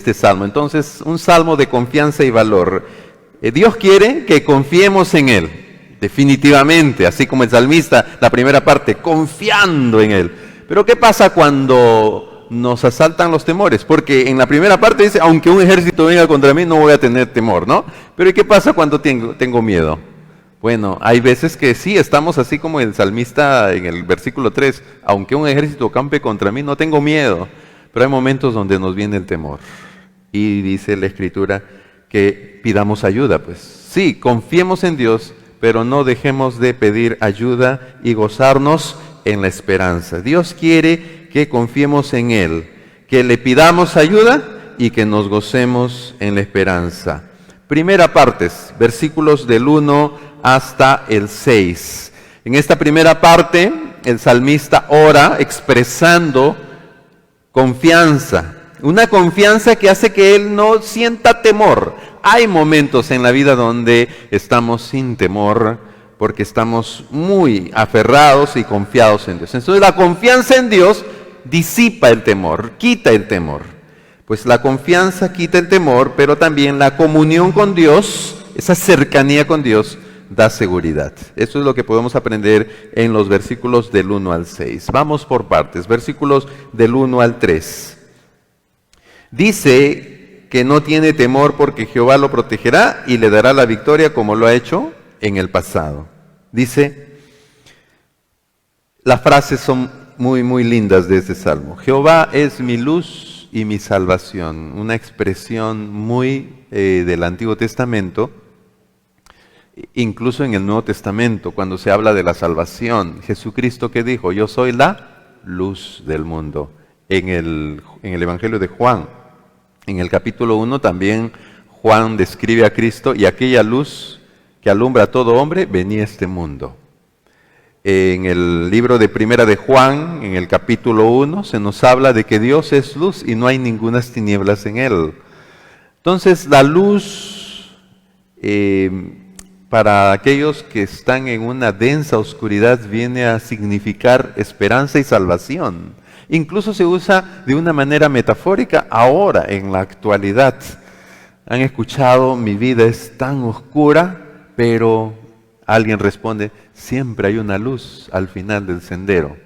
este salmo. Entonces, un salmo de confianza y valor. Dios quiere que confiemos en Él, definitivamente, así como el salmista, la primera parte, confiando en Él. Pero ¿qué pasa cuando nos asaltan los temores? Porque en la primera parte dice, aunque un ejército venga contra mí, no voy a tener temor, ¿no? Pero ¿y qué pasa cuando tengo miedo? Bueno, hay veces que sí, estamos así como el salmista en el versículo 3, aunque un ejército campe contra mí, no tengo miedo. Pero hay momentos donde nos viene el temor. Y dice la Escritura que pidamos ayuda, pues. Sí, confiemos en Dios, pero no dejemos de pedir ayuda y gozarnos en la esperanza. Dios quiere que confiemos en Él, que le pidamos ayuda y que nos gocemos en la esperanza. Primera parte, versículos del 1 hasta el 6. En esta primera parte, el salmista ora expresando confianza. Una confianza que hace que él no sienta temor. Hay momentos en la vida donde estamos sin temor porque estamos muy aferrados y confiados en Dios. Entonces la confianza en Dios disipa el temor, quita el temor. Pues la confianza quita el temor, pero también la comunión con Dios, esa cercanía con Dios, da seguridad. Eso es lo que podemos aprender en los versículos del 1 al 6. Vamos por partes. Versículos del 1 al 3. Dice que no tiene temor porque Jehová lo protegerá y le dará la victoria como lo ha hecho en el pasado. Dice, las frases son muy, muy lindas de este salmo. Jehová es mi luz y mi salvación. Una expresión muy del Antiguo Testamento. Incluso en el Nuevo Testamento, cuando se habla de la salvación, Jesucristo que dijo, yo soy la luz del mundo. En el Evangelio de Juan, en el capítulo 1 también Juan describe a Cristo y aquella luz que alumbra a todo hombre venía a este mundo. En el libro de Primera de Juan, en el capítulo 1, se nos habla de que Dios es luz y no hay ningunas tinieblas en Él. Entonces la luz, para aquellos que están en una densa oscuridad, viene a significar esperanza y salvación. Incluso se usa de una manera metafórica ahora, en la actualidad. Han escuchado, mi vida es tan oscura, pero alguien responde, siempre hay una luz al final del sendero.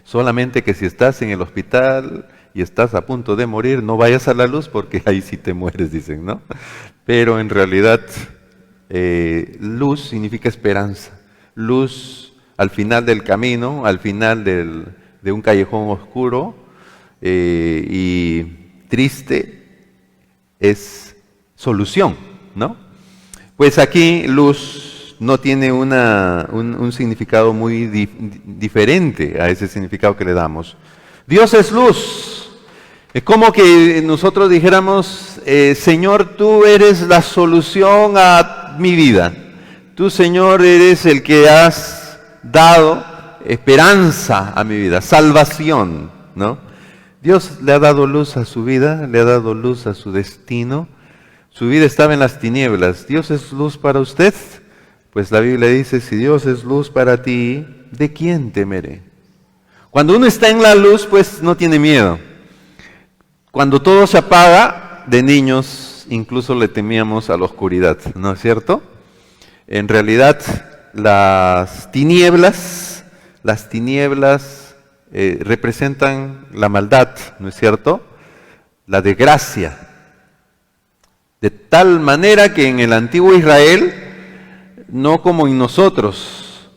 Solamente que si estás en el hospital y estás a punto de morir, no vayas a la luz porque ahí sí te mueres, dicen, ¿no? Pero en realidad, luz significa esperanza. Luz al final del camino, al final de un callejón oscuro y triste, es solución, ¿no? Pues aquí luz no tiene un significado muy diferente a ese significado que le damos. Dios es luz. Es como que nosotros dijéramos, Señor, tú eres la solución a mi vida. Tú, Señor, eres el que has dado esperanza a mi vida, salvación, ¿no? Dios le ha dado luz a su vida, le ha dado luz a su destino. Su vida estaba en las tinieblas. ¿Dios es luz para usted? Pues la Biblia dice, si Dios es luz para ti, ¿de quién temeré? Cuando uno está en la luz, pues no tiene miedo. Cuando todo se apaga, de niños incluso le temíamos a la oscuridad, ¿no es cierto? En realidad, las tinieblas representan la maldad, ¿no es cierto? La desgracia. De tal manera que en el antiguo Israel, no como en nosotros,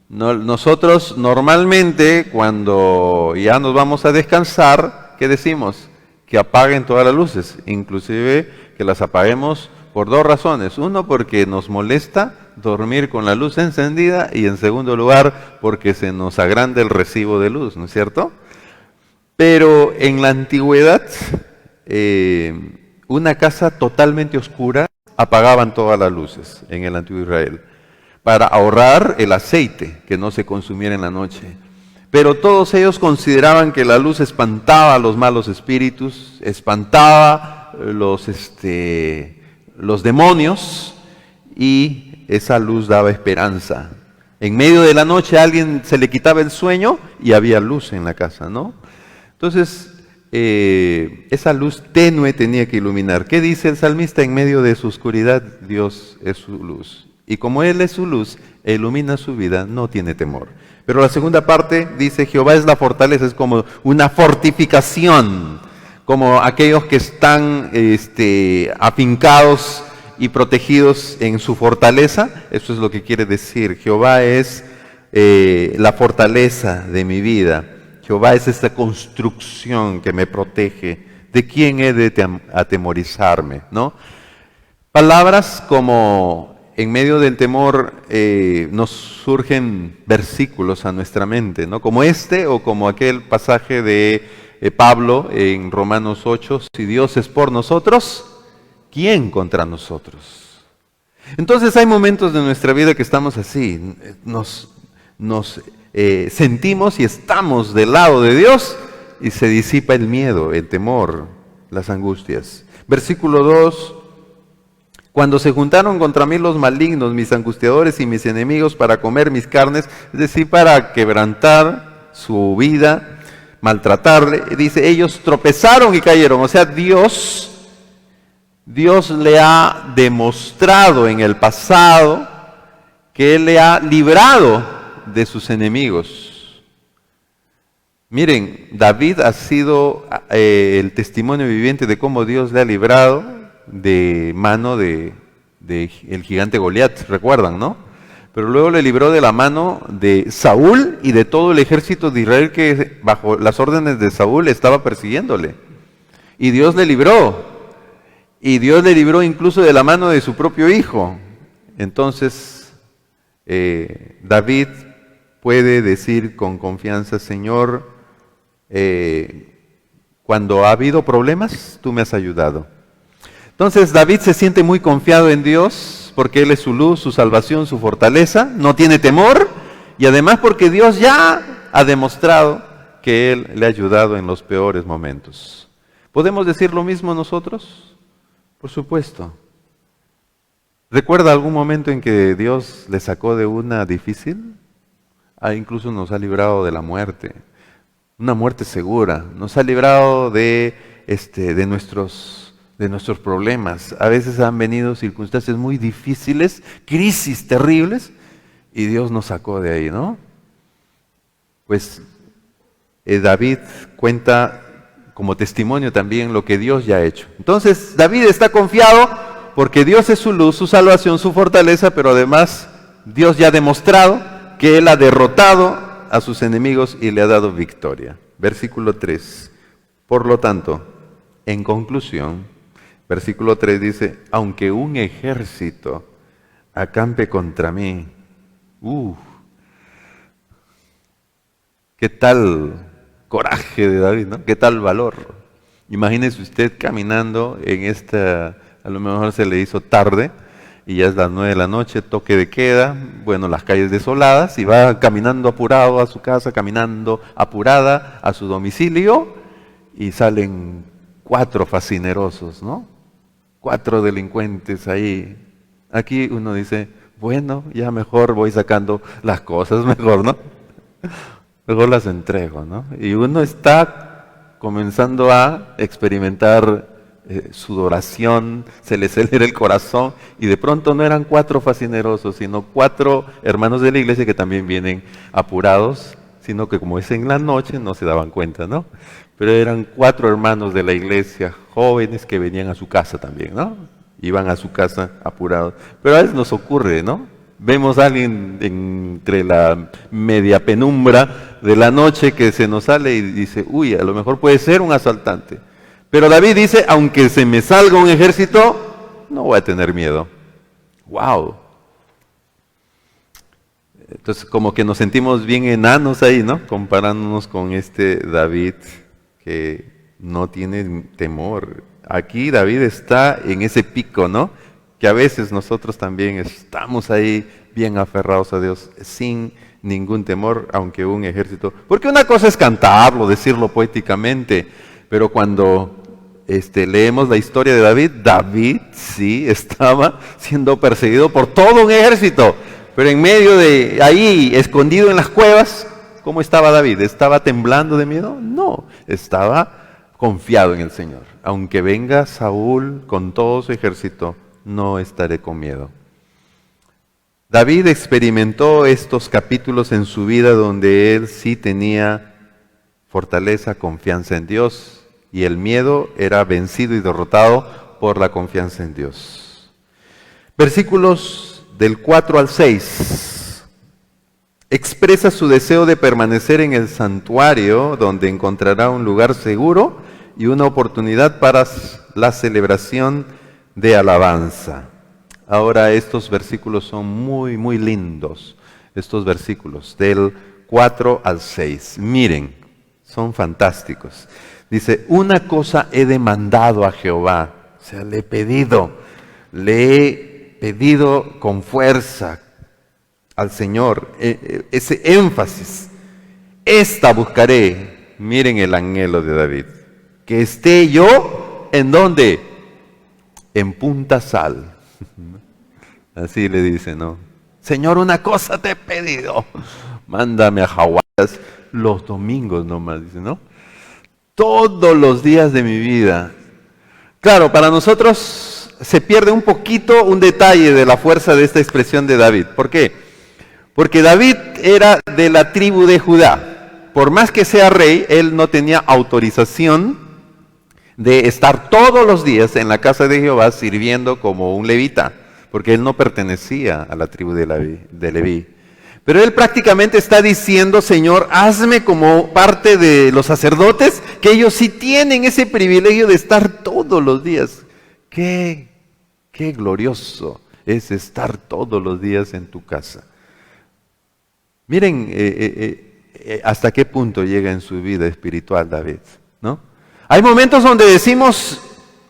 nosotros normalmente cuando ya nos vamos a descansar, ¿qué decimos? Que apaguen todas las luces, inclusive que las apaguemos por dos razones. Uno, porque nos molesta dormir con la luz encendida y en segundo lugar, porque se nos agranda el recibo de luz, ¿no es cierto? Pero en la antigüedad, una casa totalmente oscura, apagaban todas las luces en el antiguo Israel para ahorrar el aceite que no se consumiera en la noche. Pero todos ellos consideraban que la luz espantaba a los malos espíritus, espantaba los demonios y esa luz daba esperanza. En medio de la noche a alguien se le quitaba el sueño y había luz en la casa, ¿no? Entonces, esa luz tenue tenía que iluminar. ¿Qué dice el salmista? En medio de su oscuridad, Dios es su luz. Y como Él es su luz e ilumina su vida, no tiene temor. Pero la segunda parte dice, Jehová es la fortaleza, es como una fortificación, como aquellos que están afincados y protegidos en su fortaleza. Eso es lo que quiere decir. Jehová es la fortaleza de mi vida. Jehová es esta construcción que me protege. ¿De quién he de atemorizarme? ¿No? Palabras como en medio del temor nos surgen versículos a nuestra mente, ¿no? Como este o como aquel pasaje de Pablo en Romanos 8, si Dios es por nosotros, ¿quién contra nosotros? Entonces hay momentos de nuestra vida que estamos así, nos sentimos y estamos del lado de Dios y se disipa el miedo, el temor, las angustias. Versículo 2, cuando se juntaron contra mí los malignos, mis angustiadores y mis enemigos para comer mis carnes, es decir, para quebrantar su vida, maltratarle, dice, ellos tropezaron y cayeron. O sea, Dios le ha demostrado en el pasado que Él le ha librado de sus enemigos. Miren, David ha sido el testimonio viviente de cómo Dios le ha librado de mano de el gigante Goliat, recuerdan, ¿no? Pero luego le libró de la mano de Saúl y de todo el ejército de Israel que bajo las órdenes de Saúl estaba persiguiéndole. Y Dios le libró. Y Dios le libró incluso de la mano de su propio hijo. Entonces, David puede decir con confianza, Señor, cuando ha habido problemas, tú me has ayudado. Entonces David se siente muy confiado en Dios porque Él es su luz, su salvación, su fortaleza, no tiene temor y además porque Dios ya ha demostrado que Él le ha ayudado en los peores momentos. ¿Podemos decir lo mismo nosotros? Por supuesto. ¿Recuerda algún momento en que Dios le sacó de una difícil? Incluso nos ha librado de la muerte, una muerte segura, nos ha librado de nuestros problemas. A veces han venido circunstancias muy difíciles, crisis terribles, y Dios nos sacó de ahí, ¿no? Pues David cuenta como testimonio también lo que Dios ya ha hecho. Entonces David está confiado porque Dios es su luz, su salvación, su fortaleza, pero además Dios ya ha demostrado que Él ha derrotado a sus enemigos y le ha dado victoria. Versículo 3. Por lo tanto, en conclusión, versículo 3 dice, aunque un ejército acampe contra mí, qué tal coraje de David, ¿no? Qué tal valor. Imagínese usted caminando en a lo mejor se le hizo tarde, y ya es las 9 de la noche, toque de queda, bueno, las calles desoladas, y va caminando apurado a su casa, caminando apurada a su domicilio, y salen 4 fascinerosos, ¿no? 4 delincuentes ahí. Aquí uno dice, bueno, ya mejor voy sacando las cosas, mejor, ¿no? Mejor las entrego, ¿no? Y uno está comenzando a experimentar sudoración, se le acelera el corazón, y de pronto no eran 4 fascinerosos, sino 4 hermanos de la iglesia que también vienen apurados, sino que como es en la noche no se daban cuenta, ¿no? Pero eran 4 hermanos de la iglesia, jóvenes que venían a su casa también, ¿no? Iban a su casa apurados. Pero a veces nos ocurre, ¿no? Vemos a alguien entre la media penumbra de la noche que se nos sale y dice, uy, a lo mejor puede ser un asaltante. Pero David dice, aunque se me salga un ejército, no voy a tener miedo. ¡Wow! Entonces como que nos sentimos bien enanos ahí, ¿no? Comparándonos con este David que no tiene temor. Aquí David está en ese pico, ¿no? Que a veces nosotros también estamos ahí bien aferrados a Dios, sin ningún temor, aunque un ejército. Porque una cosa es cantarlo, decirlo poéticamente, pero cuando leemos la historia de David, David sí estaba siendo perseguido por todo un ejército, pero en medio de ahí, escondido en las cuevas, ¿cómo estaba David? ¿Estaba temblando de miedo? No, estaba confiado en el Señor. Aunque venga Saúl con todo su ejército, no estaré con miedo. David experimentó estos capítulos en su vida donde él sí tenía fortaleza, confianza en Dios, y el miedo era vencido y derrotado por la confianza en Dios. Versículos del 4 al 6. Expresa su deseo de permanecer en el santuario, donde encontrará un lugar seguro y una oportunidad para la celebración de alabanza. Ahora estos versículos son muy, muy lindos, estos versículos del 4 al 6. Miren, son fantásticos. Dice, una cosa he demandado a Jehová, o sea, le he pedido con fuerza al Señor, ese énfasis. Esta buscaré, miren el anhelo de David, que esté yo, ¿en dónde? En Punta Sal. Así le dice, ¿no? Señor, una cosa te he pedido, mándame a Hawái los domingos nomás, dice, ¿no? Todos los días de mi vida. Claro, para nosotros se pierde un poquito un detalle de la fuerza de esta expresión de David. ¿Por qué? Porque David era de la tribu de Judá. Por más que sea rey, él no tenía autorización de estar todos los días en la casa de Jehová sirviendo como un levita, porque él no pertenecía a la tribu de Leví. Pero él prácticamente está diciendo, Señor, hazme como parte de los sacerdotes, que ellos sí tienen ese privilegio de estar todos los días. Qué glorioso es estar todos los días en tu casa. Miren hasta qué punto llega en su vida espiritual David, ¿no? Hay momentos donde decimos,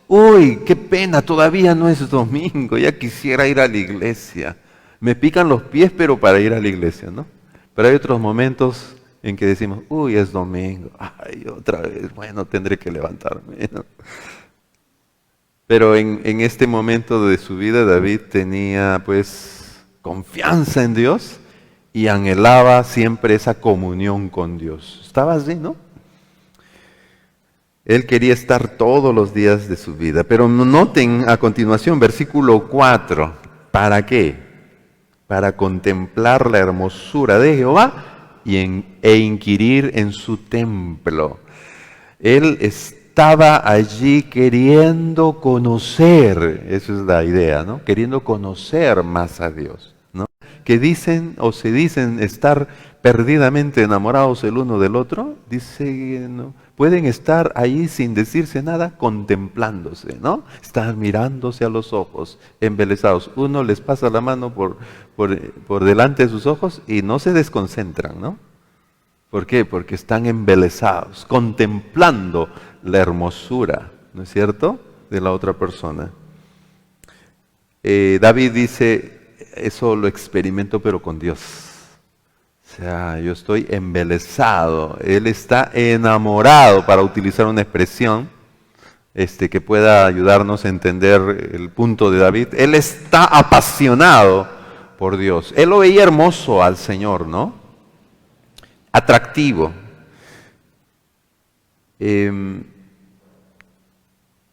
uy, qué pena, todavía no es domingo, ya quisiera ir a la iglesia. Me pican los pies, pero para ir a la iglesia, ¿no? Pero hay otros momentos en que decimos, uy, es domingo, ay, otra vez, bueno, tendré que levantarme, ¿no? Pero en este momento de su vida, David tenía, pues, confianza en Dios y anhelaba siempre esa comunión con Dios. Estaba así, ¿no? Él quería estar todos los días de su vida. Pero noten a continuación, versículo 4, ¿para qué? Para contemplar la hermosura de Jehová e inquirir en su templo. Él estaba allí queriendo conocer, esa es la idea, ¿no? Queriendo conocer más a Dios, ¿no? Que dicen o se dicen estar perdidamente enamorados el uno del otro, dice, ¿no? Pueden estar ahí sin decirse nada, contemplándose, ¿no? Estar mirándose a los ojos, embelesados. Uno les pasa la mano por delante de sus ojos y no se desconcentran, ¿no? ¿Por qué? Porque están embelesados, contemplando la hermosura, ¿no es cierto?, de la otra persona. David dice, eso lo experimento pero con Dios. O sea, yo estoy embelesado, él está enamorado, para utilizar una expresión que pueda ayudarnos a entender el punto de David. Él está apasionado por Dios. Él lo veía hermoso al Señor, ¿no? Atractivo.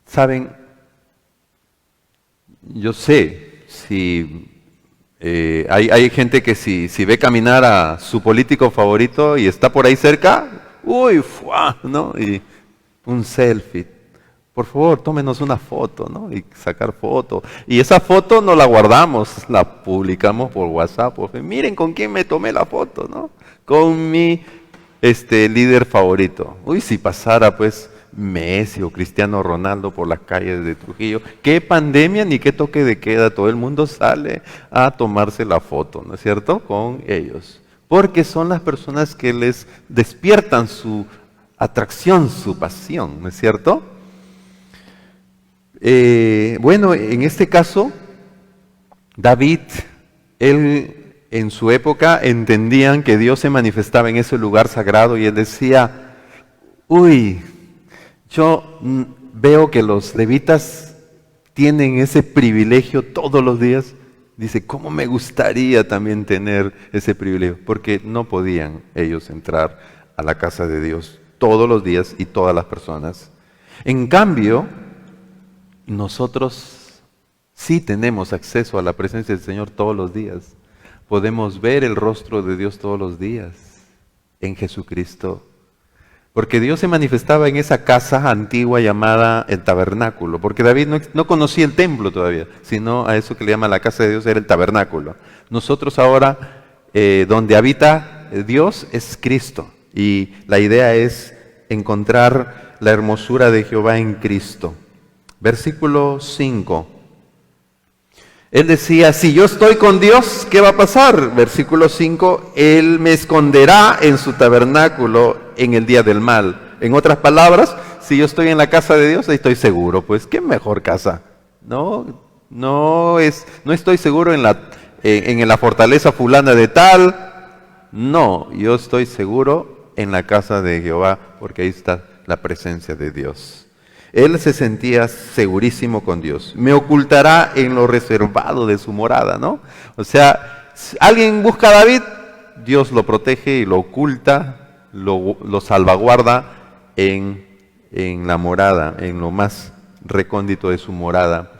Saben, yo sé si hay gente que si ve caminar a su político favorito y está por ahí cerca, uy, ¡fua!, ¿no? Y un selfie. Por favor, tómenos una foto, ¿no? Y sacar foto. Y esa foto no la guardamos, la publicamos por WhatsApp. Miren con quién me tomé la foto, ¿no? Con mi líder favorito. Uy, si pasara pues Messi o Cristiano Ronaldo por las calles de Trujillo, qué pandemia ni qué toque de queda, todo el mundo sale a tomarse la foto, ¿no es cierto?, con ellos. Porque son las personas que les despiertan su atracción, su pasión, ¿no es cierto? Bueno, en este caso, David, él en su época entendían que Dios se manifestaba en ese lugar sagrado y él decía, uy, yo veo que los levitas tienen ese privilegio todos los días. Dice, ¿cómo me gustaría también tener ese privilegio? Porque no podían ellos entrar a la casa de Dios todos los días y todas las personas. En cambio, nosotros sí tenemos acceso a la presencia del Señor todos los días. Podemos ver el rostro de Dios todos los días en Jesucristo. Porque Dios se manifestaba en esa casa antigua llamada el tabernáculo. Porque David no conocía el templo todavía, sino a eso que le llama la casa de Dios era el tabernáculo. Nosotros ahora, donde habita Dios es Cristo. Y la idea es encontrar la hermosura de Jehová en Cristo. Versículo 5. Él decía, si yo estoy con Dios, ¿qué va a pasar? Versículo 5, Él me esconderá en su tabernáculo en el día del mal. En otras palabras, si yo estoy en la casa de Dios, ahí estoy seguro. Pues, ¿qué mejor casa? No estoy seguro en la fortaleza fulana de tal. No, yo estoy seguro en la casa de Jehová, porque ahí está la presencia de Dios. Él se sentía segurísimo con Dios. Me ocultará en lo reservado de su morada, ¿no? O sea, si alguien busca a David, Dios lo protege y lo oculta, lo salvaguarda en la morada, en lo más recóndito de su morada.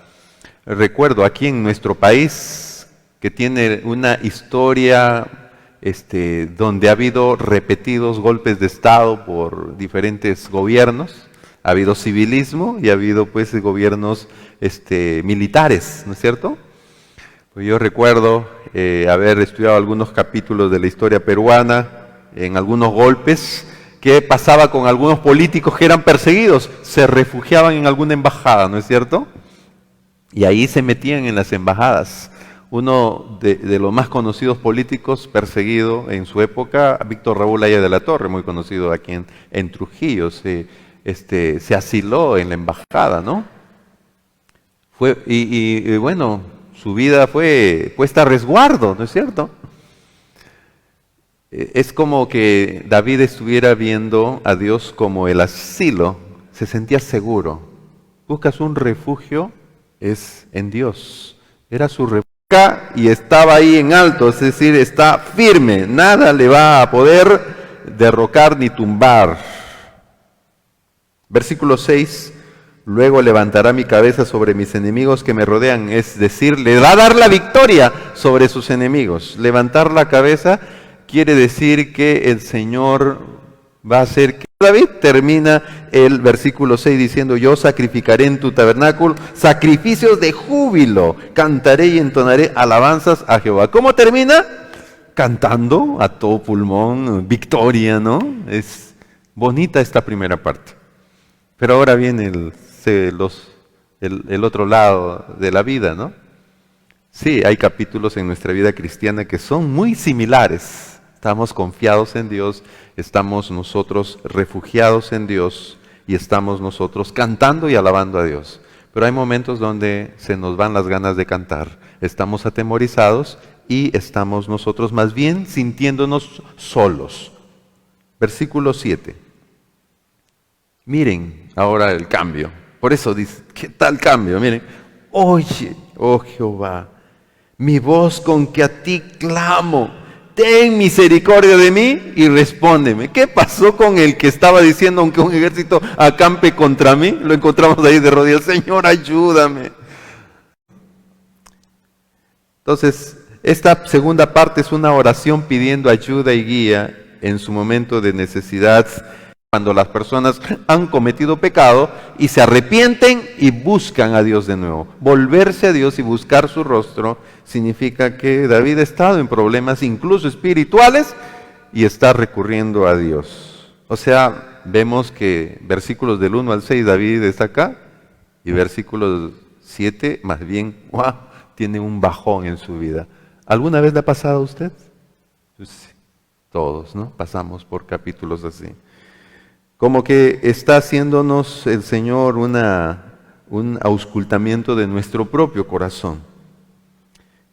Recuerdo aquí en nuestro país que tiene una historia donde ha habido repetidos golpes de Estado por diferentes gobiernos. Ha habido civilismo y ha habido pues gobiernos militares, ¿no es cierto? Pues yo recuerdo haber estudiado algunos capítulos de la historia peruana, en algunos golpes, que pasaba con algunos políticos que eran perseguidos, se refugiaban en alguna embajada, ¿no es cierto? Y ahí se metían en las embajadas. Uno de los más conocidos políticos perseguido en su época, Víctor Raúl Haya de la Torre, muy conocido aquí en Trujillo, se asiló en la embajada, ¿no? Y bueno, su vida fue puesta a resguardo, ¿no es cierto? Es como que David estuviera viendo a Dios como el asilo, se sentía seguro. Buscas un refugio, es en Dios. Era su refugio y estaba ahí en alto, es decir, está firme, nada le va a poder derrocar ni tumbar. Versículo 6, luego levantará mi cabeza sobre mis enemigos que me rodean, es decir, le va a dar la victoria sobre sus enemigos. Levantar la cabeza quiere decir que el Señor va a hacer que David termina el versículo 6 diciendo, yo sacrificaré en tu tabernáculo sacrificios de júbilo, cantaré y entonaré alabanzas a Jehová. ¿Cómo termina? Cantando a todo pulmón, victoria, ¿no? Es bonita esta primera parte. Pero ahora viene el otro lado de la vida, ¿no? Sí, hay capítulos en nuestra vida cristiana que son muy similares. Estamos confiados en Dios, estamos nosotros refugiados en Dios y estamos nosotros cantando y alabando a Dios. Pero hay momentos donde se nos van las ganas de cantar, estamos atemorizados y estamos nosotros más bien sintiéndonos solos. Versículo 7. Miren ahora el cambio. Por eso dice, ¿qué tal cambio? Miren, oye, oh Jehová, mi voz con que a ti clamo. Ten misericordia de mí y respóndeme. ¿Qué pasó con el que estaba diciendo, aunque un ejército acampe contra mí? Lo encontramos ahí de rodillas. Señor, ayúdame. Entonces, esta segunda parte es una oración pidiendo ayuda y guía en su momento de necesidad, cuando las personas han cometido pecado y se arrepienten y buscan a Dios de nuevo. Volverse a Dios y buscar su rostro significa que David ha estado en problemas incluso espirituales y está recurriendo a Dios. O sea, vemos que versículos del 1 al 6 David está acá y versículos 7 más bien, ¡wow!, tiene un bajón en su vida. ¿Alguna vez le ha pasado a usted? Pues, todos, ¿no? Pasamos por capítulos así. Como que está haciéndonos el Señor un auscultamiento de nuestro propio corazón.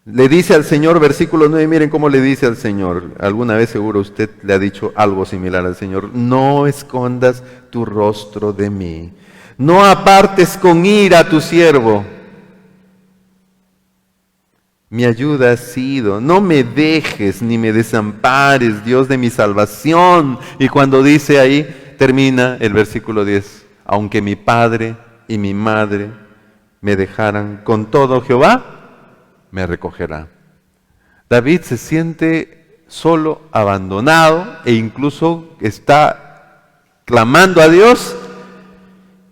Le dice al Señor, versículo 9, miren cómo le dice al Señor. Alguna vez seguro usted le ha dicho algo similar al Señor. No escondas tu rostro de mí. No apartes con ira a tu siervo. Mi ayuda has sido. No me dejes ni me desampares, Dios de mi salvación. Y cuando dice ahí, termina el versículo 10. aunque mi padre y mi madre me dejaran, con todo Jehová me recogerá. David se siente solo, abandonado, e incluso está clamando a Dios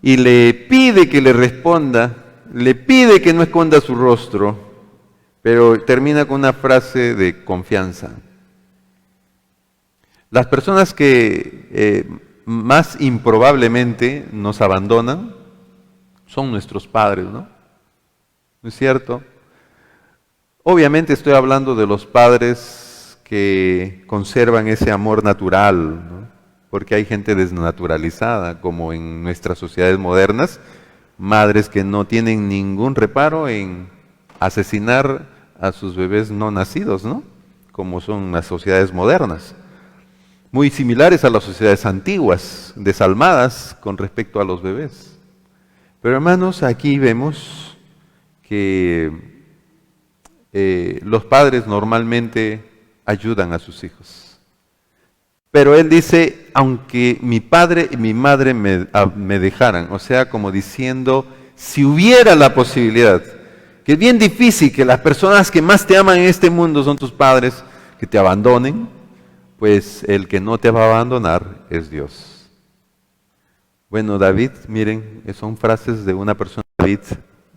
y le pide que le responda, le pide que no esconda su rostro, pero termina con una frase de confianza. Las personas que más improbablemente nos abandonan son nuestros padres, ¿no? ¿No es cierto? Obviamente estoy hablando de los padres que conservan ese amor natural, ¿no? Porque hay gente desnaturalizada, como en nuestras sociedades modernas, madres que no tienen ningún reparo en asesinar a sus bebés no nacidos, ¿no? Como son las sociedades modernas. Muy similares a las sociedades antiguas, desalmadas con respecto a los bebés. Pero hermanos, aquí vemos que los padres normalmente ayudan a sus hijos. Pero él dice, aunque mi padre y mi madre me dejaran, o sea, como diciendo, si hubiera la posibilidad, que es bien difícil que las personas que más te aman en este mundo son tus padres, que te abandonen, pues el que no te va a abandonar es Dios. Bueno, David, miren, son frases de una persona, David,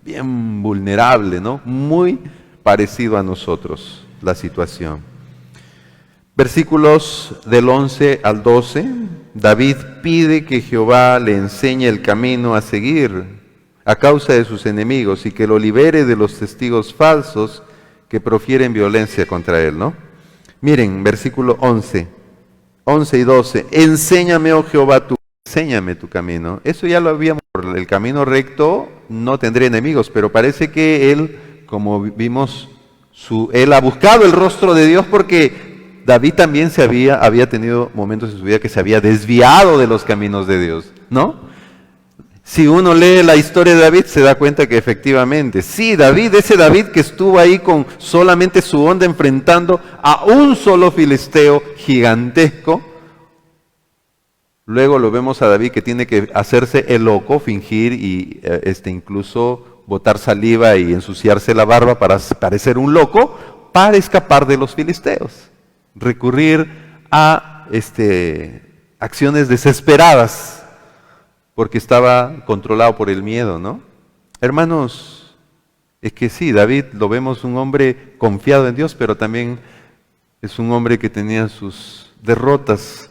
bien vulnerable, ¿no? Muy parecido a nosotros, la situación. Versículos del 11 al 12, David pide que Jehová le enseñe el camino a seguir a causa de sus enemigos y que lo libere de los testigos falsos que profieren violencia contra él, ¿no? Miren, versículo 11 y 12, enséñame, oh Jehová, enséñame tu camino. Eso ya lo habíamos, por el camino recto no tendré enemigos, pero parece que él, como vimos, él ha buscado el rostro de Dios porque David también había tenido momentos en su vida que se había desviado de los caminos de Dios, ¿no? Si uno lee la historia de David, se da cuenta que efectivamente, sí, David, ese David que estuvo ahí con solamente su onda enfrentando a un solo filisteo gigantesco, luego lo vemos a David que tiene que hacerse el loco, fingir y incluso botar saliva y ensuciarse la barba para parecer un loco, para escapar de los filisteos, recurrir a acciones desesperadas, porque estaba controlado por el miedo, ¿no? Hermanos, es que sí, David lo vemos un hombre confiado en Dios, pero también es un hombre que tenía sus derrotas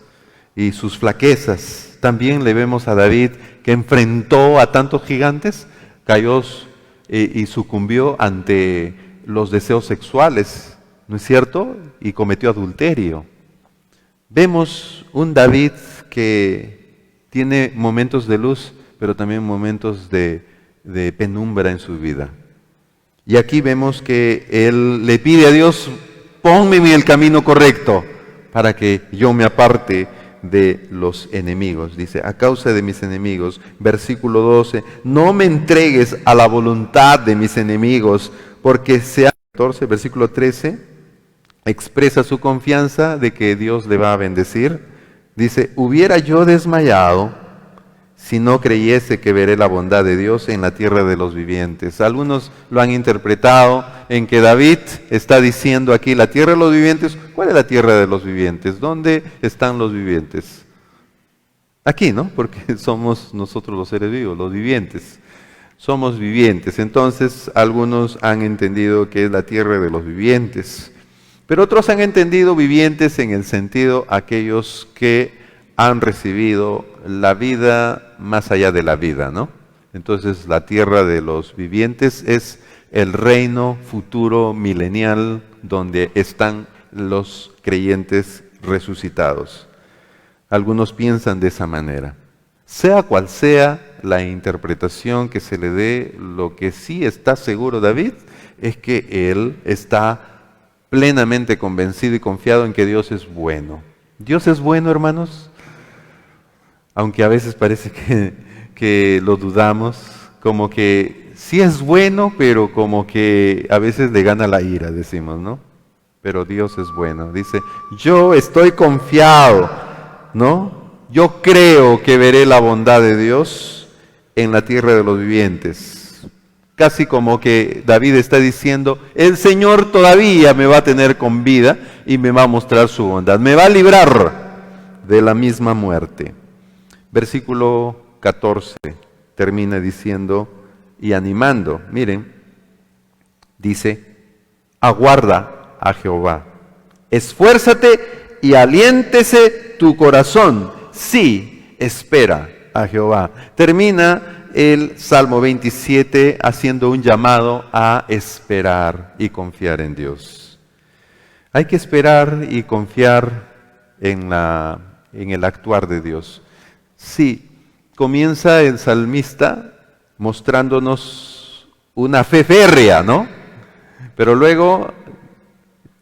y sus flaquezas. También le vemos a David que enfrentó a tantos gigantes, cayó y sucumbió ante los deseos sexuales, ¿no es cierto? Y cometió adulterio. Vemos un David que tiene momentos de luz, pero también momentos de penumbra en su vida. Y aquí vemos que él le pide a Dios, ponme en el camino correcto para que yo me aparte de los enemigos. Dice, a causa de mis enemigos, versículo 12, no me entregues a la voluntad de mis enemigos, porque sea 14, versículo 13, expresa su confianza de que Dios le va a bendecir. Dice, hubiera yo desmayado si no creyese que veré la bondad de Dios en la tierra de los vivientes. Algunos lo han interpretado en que David está diciendo aquí, la tierra de los vivientes. ¿Cuál es la tierra de los vivientes? ¿Dónde están los vivientes? Aquí, ¿no? Porque somos nosotros los seres vivos, los vivientes. Somos vivientes. Entonces, algunos han entendido que es la tierra de los vivientes. Pero otros han entendido vivientes en el sentido aquellos que han recibido la vida más allá de la vida, ¿no? Entonces la tierra de los vivientes es el reino futuro milenial donde están los creyentes resucitados. Algunos piensan de esa manera. Sea cual sea la interpretación que se le dé, lo que sí está seguro David es que él está plenamente convencido y confiado en que Dios es bueno. ¿Dios es bueno, hermanos? Aunque a veces parece que lo dudamos, como que sí es bueno, pero como que a veces le gana la ira, decimos, ¿no? Pero Dios es bueno. Dice, yo estoy confiado, ¿no? Yo creo que veré la bondad de Dios en la tierra de los vivientes. Casi como que David está diciendo, el Señor todavía me va a tener con vida y me va a mostrar su bondad, me va a librar de la misma muerte. Versículo 14 termina diciendo y animando, miren, dice, aguarda a Jehová, esfuérzate y aliéntese tu corazón, sí, espera a Jehová. Termina el Salmo 27 haciendo un llamado a esperar y confiar en Dios. Hay que esperar y confiar en el actuar de Dios. Sí, comienza el salmista mostrándonos una fe férrea, ¿no? Pero luego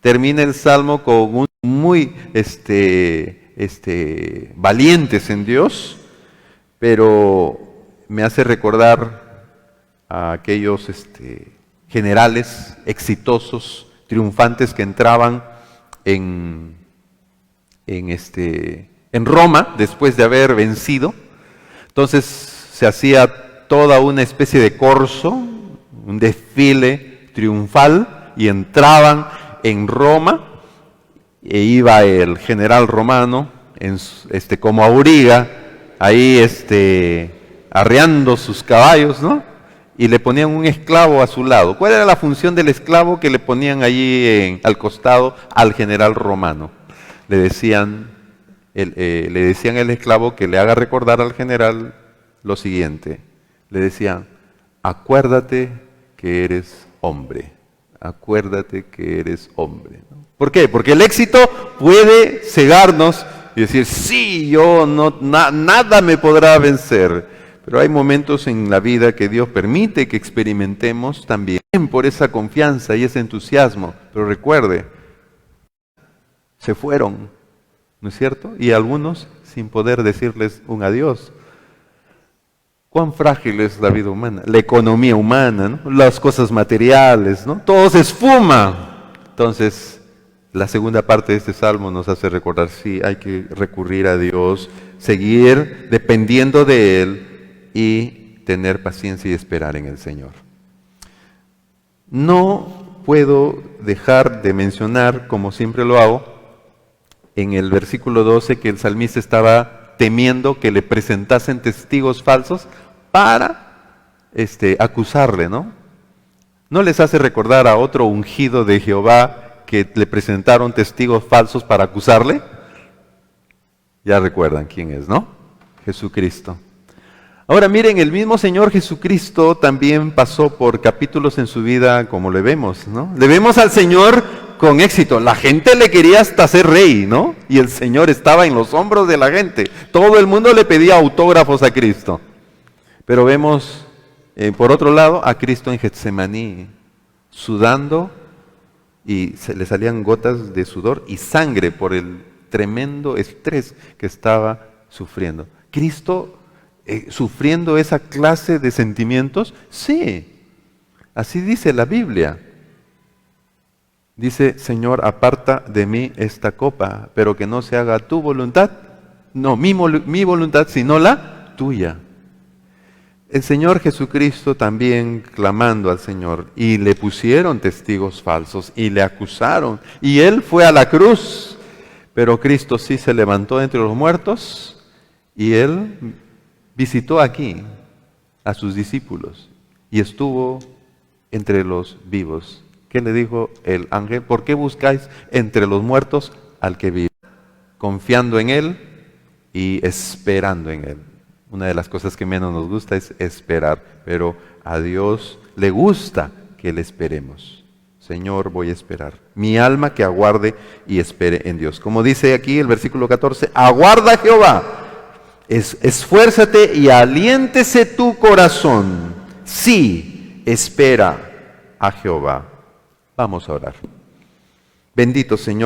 termina el Salmo con un muy valientes en Dios, pero me hace recordar a aquellos generales exitosos, triunfantes que entraban en Roma después de haber vencido. Entonces se hacía toda una especie de corso, un desfile triunfal, y entraban en Roma e iba el general romano como auriga ahí arreando sus caballos, ¿no? Y le ponían un esclavo a su lado. ¿Cuál era la función del esclavo que le ponían allí al costado al general romano? Le decían al esclavo que le haga recordar al general lo siguiente. Le decían, acuérdate que eres hombre. Acuérdate que eres hombre, ¿no? ¿Por qué? Porque el éxito puede cegarnos y decir, sí, nada me podrá vencer. Pero hay momentos en la vida que Dios permite que experimentemos también por esa confianza y ese entusiasmo. Pero recuerde, se fueron, ¿no es cierto? Y algunos sin poder decirles un adiós. Cuán frágil es la vida humana, la economía humana, ¿no? Las cosas materiales, ¿no? Todo se esfuma. Entonces, la segunda parte de este salmo nos hace recordar, sí, hay que recurrir a Dios, seguir dependiendo de Él y tener paciencia y esperar en el Señor. No puedo dejar de mencionar, como siempre lo hago, en el versículo 12, que el salmista estaba temiendo que le presentasen testigos falsos para acusarle, ¿no? ¿No les hace recordar a otro ungido de Jehová que le presentaron testigos falsos para acusarle? Ya recuerdan quién es, ¿no? Jesucristo. Ahora miren, el mismo Señor Jesucristo también pasó por capítulos en su vida como le vemos, ¿no? Le vemos al Señor con éxito. La gente le quería hasta ser rey, ¿no? Y el Señor estaba en los hombros de la gente. Todo el mundo le pedía autógrafos a Cristo. Pero vemos, por otro lado, a Cristo en Getsemaní, sudando, y le salían gotas de sudor y sangre por el tremendo estrés que estaba sufriendo. Cristo sufriendo esa clase de sentimientos, sí, así dice la Biblia. Dice, Señor, aparta de mí esta copa, pero que no se haga tu voluntad, no mi voluntad, sino la tuya. El Señor Jesucristo también clamando al Señor, y le pusieron testigos falsos, y le acusaron, y Él fue a la cruz, pero Cristo sí se levantó entre los muertos, y Él visitó aquí a sus discípulos y estuvo entre los vivos. ¿Qué le dijo el ángel? ¿Por qué buscáis entre los muertos al que vive? Confiando en Él y esperando en Él. Una de las cosas que menos nos gusta es esperar, pero a Dios le gusta que le esperemos. Señor, voy a esperar. Mi alma que aguarde y espere en Dios. Como dice aquí el versículo 14, aguarda a Jehová. Esfuérzate y aliéntese tu corazón. Sí, espera a Jehová. Vamos a orar. Bendito Señor.